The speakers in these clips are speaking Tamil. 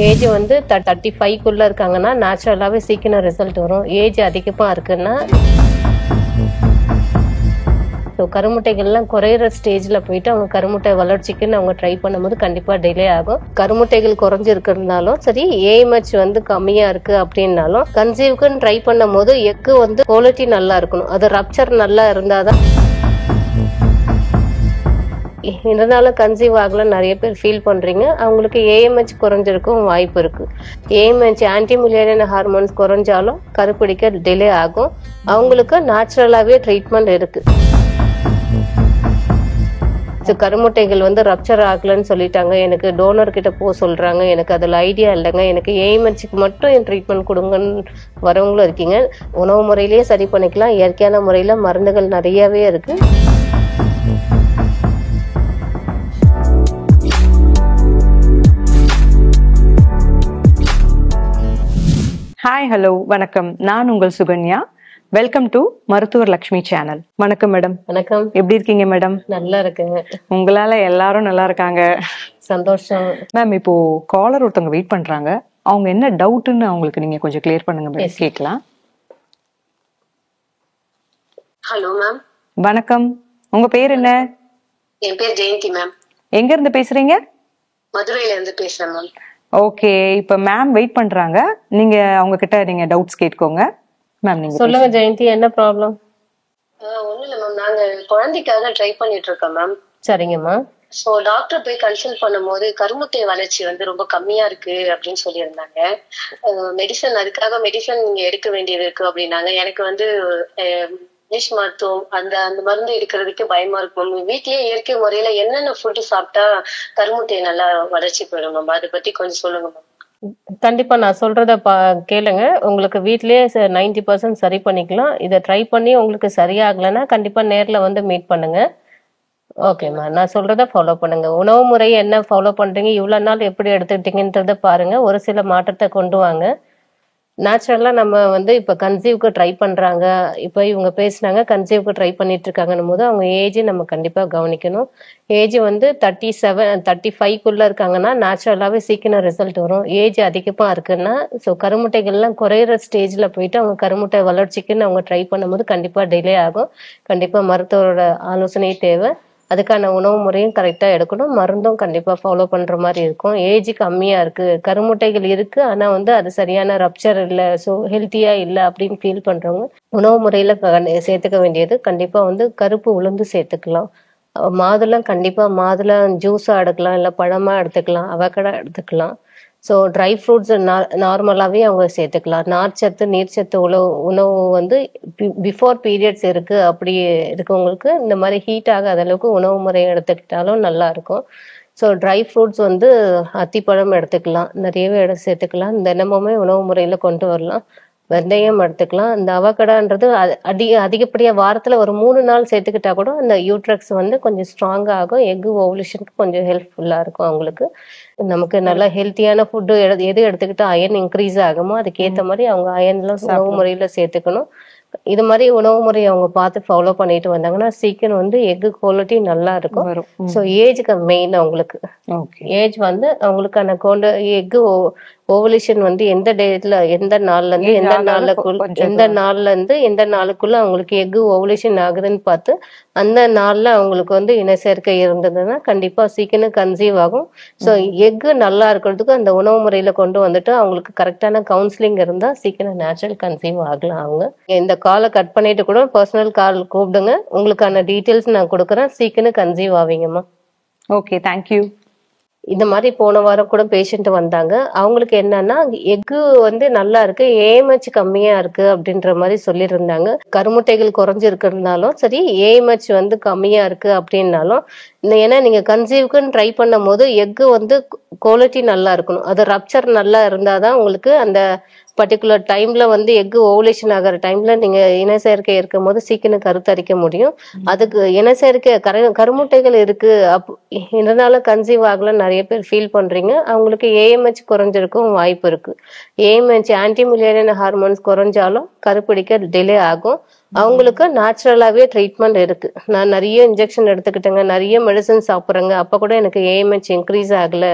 ஏஜ் வந்து 35க்குள்ள இருக்காங்கன்னா நேச்சுரலாவே சீக்கிரம் ரிசல்ட் வரும். ஏஜ் அதிகமா இருக்குன்னா ஸோ கருமுட்டைகள்லாம் குறையிற ஸ்டேஜ்ல போயிட்டு அவங்க கருமுட்டை வளர்ச்சிக்குன்னு அவங்க ட்ரை பண்ணும்போது கண்டிப்பா டிலே ஆகும். கருமுட்டைகள் குறைஞ்சு இருக்கிறதுனாலும் சரி, ஏஎம்ஹெச் வந்து கம்மியா இருக்கு அப்படின்னாலும் கன்சீவ்க்குன்னு ட்ரை பண்ணும் போது எக்கு வந்து குவாலிட்டி நல்லா இருக்கணும். அது ரப்சர் நல்லா இருந்தாதான். இதனால கன்சீவ் ஆகல நிறைய பேர் ஃபீல் பண்றீங்க. அவங்களுக்கு ஏஎம்ஹெச் குறைஞ்சிருக்கும் வாய்ப்பு இருக்கு. ஏஎம்ஹெச் ஆன்டிமுலேரியன் ஹார்மோன்ஸ் குறைஞ்சாலும் கருப்பிடிக்க டிலே ஆகும். அவங்களுக்கு நேச்சுரலாவே ட்ரீட்மெண்ட் இருக்கு. கருமுட்டைகள் வந்து ரப்சர் ஆகலன்னு சொல்லிட்டாங்க, எனக்கு டோனர் கிட்ட போக சொல்றாங்க, எனக்கு அதுல ஐடியா இல்லைங்க, எனக்கு ஏஎம்ஹெச்சுக்கு மட்டும் என் ட்ரீட்மெண்ட் கொடுங்கன்னு வரவங்களும் இருக்கீங்க. உணவு முறையிலேயே சரி பண்ணிக்கலாம். இயற்கையான முறையில மருந்துகள் நிறையவே இருக்கு. ஹாய், ஹலோ, வணக்கம். நான் உங்கள் சுகன்யா. வெல்கம் டு மருத்துவர் லக்ஷ்மி சேனல். வணக்கம் மேடம். வணக்கம். எப்படி இருக்கீங்க மேடம்? நல்லா இருக்குங்க. உங்களால எல்லாரும் நல்லா இருக்காங்க. சந்தோஷம் மேம். இப்போ காலர் ஒருத்தவங்க வெயிட் பண்றாங்க. அவங்க என்ன டவுட்னு அவங்களுக்கு நீங்க கொஞ்சம் கிளியர் பண்ணுங்க மேம். கேட்கலாம். Hello ma'am. வணக்கம். உங்க பேர் என்ன? என் பேர் ஜெயந்தி மேம். எங்க இருந்து பேசுறீங்க? மதுரையில இருந்து பேசுறேன் மேம். ஓகே, இப்ப மேம் வெயிட் பண்றாங்க. நீங்க அவங்க கிட்ட நீங்க டவுட்ஸ் கேட்கோங்க. மேம் நீங்க சொல்லுங்க ஜெயந்தி, என்ன ப்ராப்ளம்? ஒண்ணும் இல்ல மேம், நாங்க குழந்தைக்காக ட்ரை பண்ணிட்டு இருக்கோம் மேம். சரிங்கம்மா. சோ டாக்டர் போய் கன்சல்ட் பண்ணும்போது கருமுட்டை வளர்ச்சி வந்து ரொம்ப கம்மியா இருக்கு அப்படின்னு சொல்லியிருந்தாங்க. மெடிசன், அதுக்காக மெடிசன் நீங்க எடுக்க வேண்டியது இருக்கு அப்படின்னாங்க. எனக்கு வந்து இங்கிலீஷ் மருத்துவம் அந்த மருந்து எடுக்கிறதுக்கு பயமா இருக்கும். வீட்லயே இயற்கை முறையில என்னென்ன ஃபுட்டு சாப்பிட்டா கருமுட்டை நல்லா வளர்ச்சி போயிடும் மேம், அதை பத்தி கொஞ்சம் சொல்லுங்க மேம். கண்டிப்பா நான் சொல்றத கேளுங்க. உங்களுக்கு வீட்லயே 90% சரி பண்ணிக்கலாம். இதை ட்ரை பண்ணி உங்களுக்கு சரியாகலைன்னா கண்டிப்பா நேர்ல வந்து மீட் பண்ணுங்க. ஓகேம்மா, நான் சொல்றத ஃபாலோ பண்ணுங்க. உணவு முறை என்ன ஃபாலோ பண்றீங்க, இவ்வளவு நாள் எப்படி எடுத்துக்கிட்டீங்கன்றத பாருங்க. ஒரு சில மாற்றத்தை கொண்டு வாங்க. நேச்சுரலா நம்ம வந்து இப்ப கன்சீவ்க்கு ட்ரை பண்றாங்க. இப்ப இவங்க பேசினாங்க கன்சீவ்க்கு ட்ரை பண்ணிட்டு இருக்காங்கன்னும் போது அவங்க ஏஜ் நம்ம கண்டிப்பா கவனிக்கணும். ஏஜ் வந்து 37, 35க்குள்ள இருக்காங்கன்னா நேச்சுரலாவே சீக்கிரம் ரிசல்ட் வரும். ஏஜ் அதிகமா இருக்குன்னா ஸோ கருமுட்டைகள்லாம் குறையிற ஸ்டேஜ்ல போயிட்டு அவங்க கருமுட்டை வளர்ச்சிக்குன்னு அவங்க ட்ரை பண்ணும்போது கண்டிப்பா டிலே ஆகும். கண்டிப்பா மருத்துவரோட ஆலோசனை தேவை. அதுக்கான உணவு முறையும் கரெக்டா எடுக்கணும். மருந்தும் கண்டிப்பா ஃபாலோ பண்ற மாதிரி இருக்கும். ஏஜ் கம்மியா இருக்கு, கருமுட்டைகள் இருக்கு, ஆனா வந்து அது சரியான ரப்சர் இல்ல, ஸோ ஹெல்த்தியா இல்ல அப்படின்னு ஃபீல் பண்றவங்க உணவு முறையில சேர்த்துக்க வேண்டியது கண்டிப்பா வந்து கருப்பு உளுந்து சேர்த்துக்கலாம். மாதுளம் கண்டிப்பா மாதுளம் ஜூஸா எடுக்கலாம், இல்ல பழமா எடுத்துக்கலாம், அவகடா எடுத்துக்கலாம். ஸோ ட்ரை ஃப்ரூட்ஸ் நார்மலாகவே அவங்க சேர்த்துக்கலாம். நார்ச்சத்து நீர்ச்சத்து உணவு வந்து பிஃபோர் பீரியட்ஸ் இருக்கு அப்படி இருக்கவங்களுக்கு இந்த மாதிரி ஹீட் ஆகாத அளவுக்கு உணவு முறை எடுத்துக்கிட்டாலும் நல்லா இருக்கும். ஸோ ட்ரை ஃப்ரூட்ஸ் வந்து அத்திப்பழம் எடுத்துக்கலாம், நிறையவே சேர்த்துக்கலாம். தினமுமே உணவு முறையில் கொண்டு வரலாம். வெந்தயம் எடுத்துக்கலாம். இந்த அவகடான்றது அதிகப்படியாக வாரத்தில் ஒரு 3 நாள் சேர்த்துக்கிட்டா கூட அந்த யூட்ரக்ஸ் வந்து கொஞ்சம் ஸ்ட்ராங் ஆகும். எக் ஓவலேஷனுக்கு கொஞ்சம் ஹெல்ப்ஃபுல்லாக இருக்கும் அவங்களுக்கு. நமக்கு நல்ல ஹெல்த்தியான ஃபுட்டு எது எடுத்துக்கிட்டா அயன் இன்க்ரீஸ் ஆகுமோ அதுக்கேற்ற மாதிரி அவங்க அயன்லாம் உணவு முறையில் சேர்த்துக்கணும். இது மாதிரி உணவு முறை அவங்க பார்த்து ஃபாலோ பண்ணிட்டு வந்தாங்கன்னா சீக்கிரம் வந்து எக் குவாலிட்டி நல்லா இருக்கும். ஸோ ஏஜ்க்கு மெயின் அவங்களுக்கு ஏஜ் வந்து அவங்களுக்கான எக் ஓவலேஷன் வந்து எந்த டேட்ல எந்த நாள்ல இருந்து எந்த நாளுக்குள்ள அவங்களுக்கு எக் ஓவலேஷன் ஆகுதுன்னு பார்த்து அந்த நாள்ல அவங்களுக்கு வந்து இன சேர்க்கை இருந்ததுன்னா கண்டிப்பா சீக்கிரம் கன்சீவ் ஆகும். ஸோ எக் நல்லா இருக்கிறதுக்கு அந்த உணவு முறையில கொண்டு வந்துட்டு அவங்களுக்கு கரெக்டான கவுன்சிலிங் இருந்தா சீக்கிரம் நேச்சுரல் கன்சீவ் ஆகலாம். அவங்க இந்த காலை கட் பண்ணிட்டு கூட பர்சனல் கால் கூப்பிடுங்க, உங்களுக்கான டீட்டெயில்ஸ் நான் கொடுக்குறேன். சீக்கிரம் கன்சீவ் ஆவீங்கம்மா. Okay, thank you. இந்த மாதிரி போன வாரம் கூட பேஷண்ட் வந்தாங்க. அவங்களுக்கு என்னன்னா எக்கு வந்து நல்லா இருக்கு, ஏஎம்ஹெச் கம்மியா இருக்கு அப்படின்ற மாதிரி சொல்லியிருந்தாங்க. கருமுட்டைகள் குறைஞ்சு இருக்கிறதுனாலும் சரி, ஏஎம்ஹெச் வந்து கம்மியா இருக்கு அப்படின்னாலும் ஏன்னா நீங்க கன்சீவ்க்குன்னு ட்ரை பண்ணும் போது எக்கு வந்து குவாலிட்டி நல்லா இருக்கணும். அது ரப்சர் நல்லா இருந்தாதான் உங்களுக்கு அந்த பர்டிகுலர் டைம்ல வந்து எக் ஓவலேஷன் ஆகிற டைம்ல நீங்க இன சேர்க்கை இருக்கும் போது சீக்கிரம் கருத்தரிக்க முடியும். அதுக்கு இன சேர்க்கை கருமுட்டைகள் இருக்கு இதனால கன்சீவ் ஆகலன்னு நிறைய பேர் ஃபீல் பண்றீங்க. அவங்களுக்கு ஏஎம்ஹெச் குறைஞ்சிருக்கும் வாய்ப்பு இருக்கு. ஏஎம்ஹெச் ஆன்டிமுலேரியன் ஹார்மோன்ஸ் குறைஞ்சாலும் கருப்பிடிக்க டிலே ஆகும். அவங்களுக்கு நேச்சுரலாவே ட்ரீட்மெண்ட் இருக்கு. நான் நிறைய இன்ஜெக்ஷன் எடுத்துக்கிட்டேங்க, நிறைய மெடிசன் சாப்பிட்றேங்க. அப்ப கூட எனக்கு ஏஎம்ஹெச் இன்க்ரீஸ் ஆகல.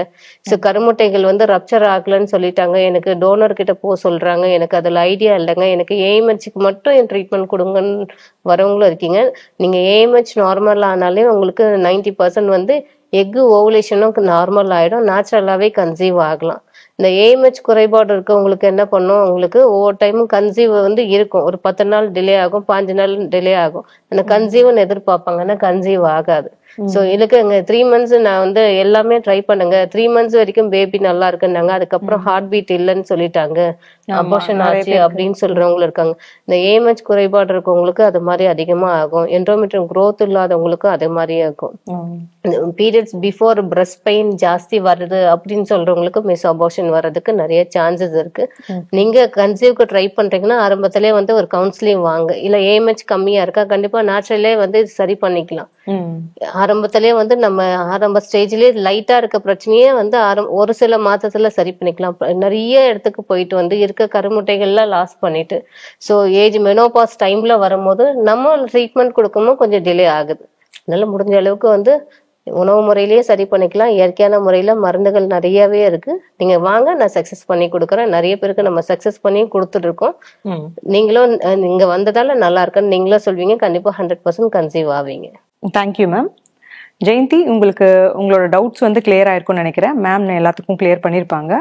ஸோ கருமுட்டைகள் வந்து ரப்சர் ஆகலன்னு சொல்லிட்டாங்க. எனக்கு டோனர் கிட்ட போக சொல்றாங்க. எனக்கு அதுல ஐடியா இல்லைங்க. எனக்கு ஏஎம்ஹெச்சுக்கு மட்டும் என் ட்ரீட்மெண்ட் கொடுங்கன்னு வரவங்களும் இருக்கீங்க. நீங்க ஏஎம்ஹெச் நார்மல் ஆனாலே உங்களுக்கு 90% வந்து எக்கு ஓவுலேஷனும் நார்மல் ஆயிடும், நேச்சுரலாவே கன்சீவ் ஆகலாம். இந்த ஏஎம்ஹெச் குறைபாடு இருக்கவங்களுக்கு என்ன பண்ணும், உங்களுக்கு ஒவ்வொரு டைமும் கன்சீவ் வந்து இருக்கும். ஒரு 10 நாள் டிலே ஆகும், 5 நாள் டிலே ஆகும். அந்த கன்சீவ்னு எதிர்பார்ப்பாங்க, ஆனா கன்சீவ் ஆகாது. சோ இருக்குங்க 3 months நான் வந்து எல்லாமே ட்ரை பண்ணுங்க. 3 months வரைக்கும் பேபி நல்லா இருக்குன்னாங்க. அதுக்கப்புறம் ஹார்ட் பீட் இல்லைன்னு சொல்லிட்டாங்க, அபார்ஷன் ஆச்சு அப்படின்னு சொல்றவங்களும் இருக்காங்க. இந்த ஏஎம்ஹெச் குறைபாடு இருக்கவங்களுக்கு அது மாதிரி அதிகமா ஆகும். என்டோமெட்ரியம் growth இல்லாதவங்களுக்கு அதே மாதிரியே இருக்கும். பீரியட்ஸ் பிஃபோர் பிரஸ்ட் பெயின் ஜாஸ்தி வருது அப்படின்னு சொல்றவங்களுக்கு மிஸ் அபார்ஷன் வர்றதுக்கு நிறைய சான்சஸ் இருக்கு. நீங்க கன்சீவ்க்கு ட்ரை பண்றீங்கன்னா ஆரம்பத்திலே வந்து ஒரு கவுன்சிலிங் வாங்க. இல்ல ஏஎம்ஹெச் கம்மியா இருக்கா, கண்டிப்பா நேச்சுரலே வந்து சரி பண்ணிக்கலாம். ஆரம்பத்திலே வந்து நம்ம ஆரம்ப ஸ்டேஜ்லயே லைட்டா இருக்க பிரச்சனையே வந்து ஒரு சில மாசத்துல சரி பண்ணிக்கலாம். நிறைய இடத்துக்கு போயிட்டு வந்து இருக்க கருமுட்டைகள்லாம் லாஸ் பண்ணிட்டு ஸோ ஏஜ் மெனோபாஸ் டைம்ல வரும்போது நம்ம ட்ரீட்மெண்ட் கொடுக்கும்போது கொஞ்சம் டிலே ஆகுது. அதனால முடிஞ்ச அளவுக்கு வந்து உணவு முறையிலேயே சரி பண்ணிக்கலாம். இயற்கையான முறையில மருந்துகள் நிறையவே இருக்கு. நீங்க வாங்க, நான் சக்சஸ் பண்ணி கொடுக்குறேன். நிறைய பேருக்கு நம்ம சக்சஸ் பண்ணி கொடுத்துட்டு இருக்கோம். நீங்களும் நீங்க வந்ததால நல்லா இருக்குன்னு நீங்களும் சொல்வீங்க. கண்டிப்பா 100% கன்சீவ் ஆவீங்க. Thank you ma'am. ஜெயந்தி, உங்களுக்கு உங்களோட டவுட்ஸ் வந்து கிளியர் ஆயிருக்கும்னு நினைக்கிறேன். மேம் எல்லாத்துக்கும் கிளியர் பண்ணியிருப்பாங்க.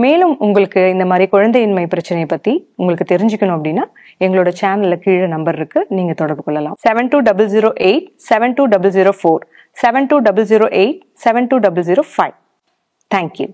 மேலும் உங்களுக்கு இந்த மாதிரி குழந்தையின்மை பிரச்சனையை பத்தி உங்களுக்கு தெரிஞ்சுக்கணும் அப்படின்னா எங்களோட சேனல்ல கீழே நம்பர் இருக்கு, நீங்க தொடர்பு கொள்ளலாம். 7208 72004 72008 72005. தேங்க்யூ.